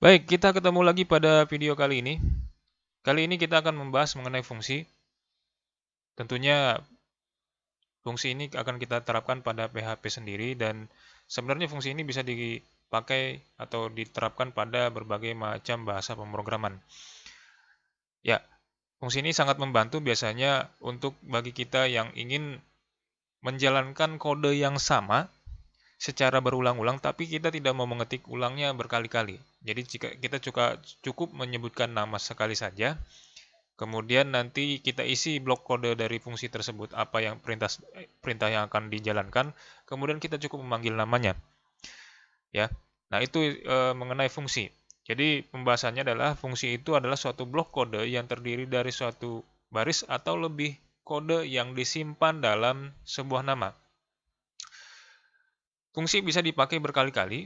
Baik, kita ketemu lagi pada video kali ini. Kali ini kita akan membahas mengenai fungsi. Tentunya fungsi ini akan kita terapkan pada PHP sendiri dan sebenarnya fungsi ini bisa dipakai atau diterapkan pada berbagai macam bahasa pemrograman. Ya, fungsi ini sangat membantu biasanya untuk bagi kita yang ingin menjalankan kode yang sama secara berulang-ulang, tapi kita tidak mau mengetik ulangnya berkali-kali. Jadi jika kita cukup menyebutkan nama sekali saja, kemudian nanti kita isi blok kode dari fungsi tersebut, apa yang perintah yang akan dijalankan, kemudian kita cukup memanggil namanya, ya. Nah, itu mengenai fungsi. Jadi pembahasannya adalah fungsi itu adalah suatu blok kode yang terdiri dari suatu baris atau lebih kode yang disimpan dalam sebuah nama. Fungsi bisa dipakai berkali-kali,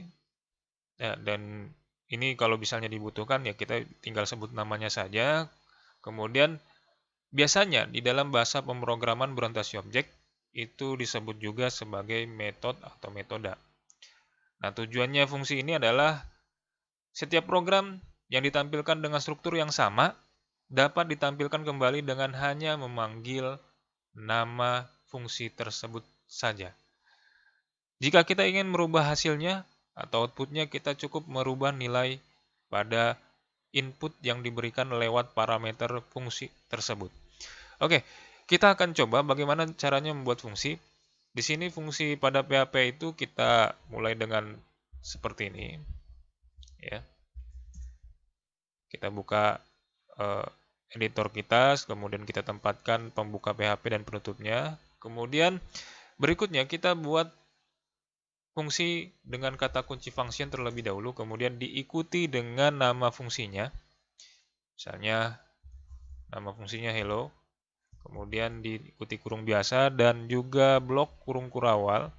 ya, dan ini kalau misalnya dibutuhkan ya kita tinggal sebut namanya saja. Kemudian biasanya di dalam bahasa pemrograman berorientasi objek itu disebut juga sebagai metode atau metoda. Nah, tujuannya fungsi ini adalah setiap program yang ditampilkan dengan struktur yang sama dapat ditampilkan kembali dengan hanya memanggil nama fungsi tersebut saja. Jika kita ingin merubah hasilnya atau outputnya, kita cukup merubah nilai pada input yang diberikan lewat parameter fungsi tersebut. Oke, kita akan coba bagaimana caranya membuat fungsi. Di sini fungsi pada PHP itu kita mulai dengan seperti ini, ya. Kita buka editor kita, kemudian kita tempatkan pembuka PHP dan penutupnya. Kemudian berikutnya kita buat fungsi dengan kata kunci function terlebih dahulu, kemudian diikuti dengan nama fungsinya. Misalnya nama fungsinya hello. Kemudian diikuti kurung biasa dan juga blok kurung kurawal,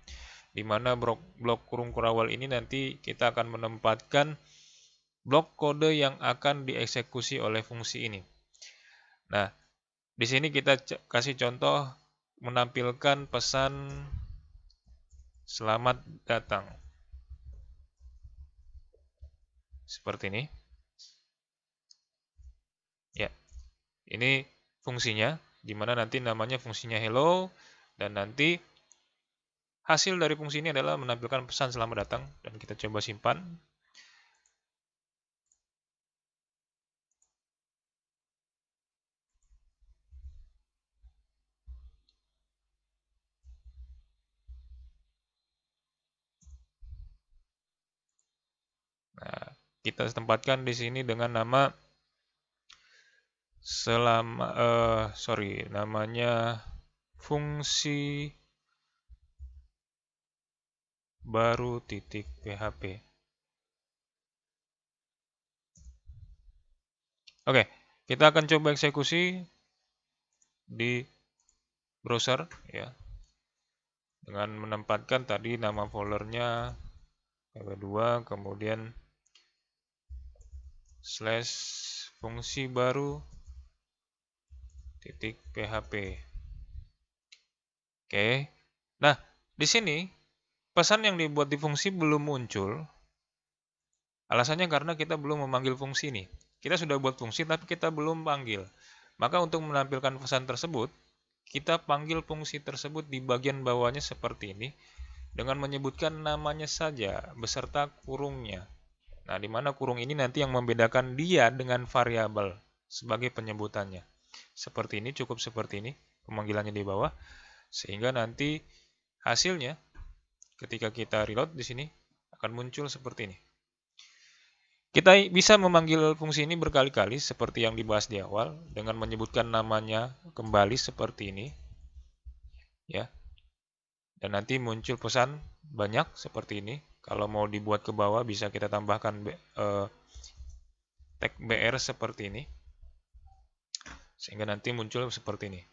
di mana blok kurung kurawal ini nanti kita akan menempatkan blok kode yang akan dieksekusi oleh fungsi ini. Nah, di sini kita kasih contoh menampilkan pesan selamat datang. Seperti ini. Ya, ini fungsinya, di mana nanti namanya fungsinya hello, dan nanti hasil dari fungsi ini adalah menampilkan pesan selamat datang, dan kita coba simpan. Nah, kita tempatkan di sini dengan nama namanya fungsi baru titik PHP. Oke, kita akan coba eksekusi di browser, ya, dengan menempatkan tadi nama foldernya PHP2, kemudian / fungsi baru titik PHP. Oke. Nah, di sini pesan yang dibuat di fungsi belum muncul. Alasannya karena kita belum memanggil fungsi ini. Kita sudah buat fungsi tapi kita belum panggil. Maka untuk menampilkan pesan tersebut, kita panggil fungsi tersebut di bagian bawahnya seperti ini dengan menyebutkan namanya saja beserta kurungnya. Nah, di mana kurung ini nanti yang membedakan dia dengan variabel sebagai penyebutannya. Seperti ini, cukup seperti ini pemanggilannya di bawah, sehingga nanti hasilnya ketika kita reload di sini akan muncul seperti ini. Kita bisa memanggil fungsi ini berkali-kali seperti yang dibahas di awal dengan menyebutkan namanya kembali seperti ini, ya. Dan nanti muncul pesan banyak seperti ini. Kalau mau dibuat ke bawah bisa kita tambahkan tag BR seperti ini, sehingga nanti muncul seperti ini.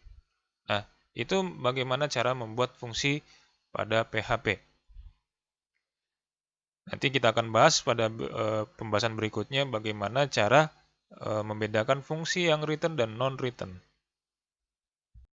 Nah, itu bagaimana cara membuat fungsi pada PHP. Nanti kita akan bahas pada pembahasan berikutnya bagaimana cara membedakan fungsi yang return dan non-return.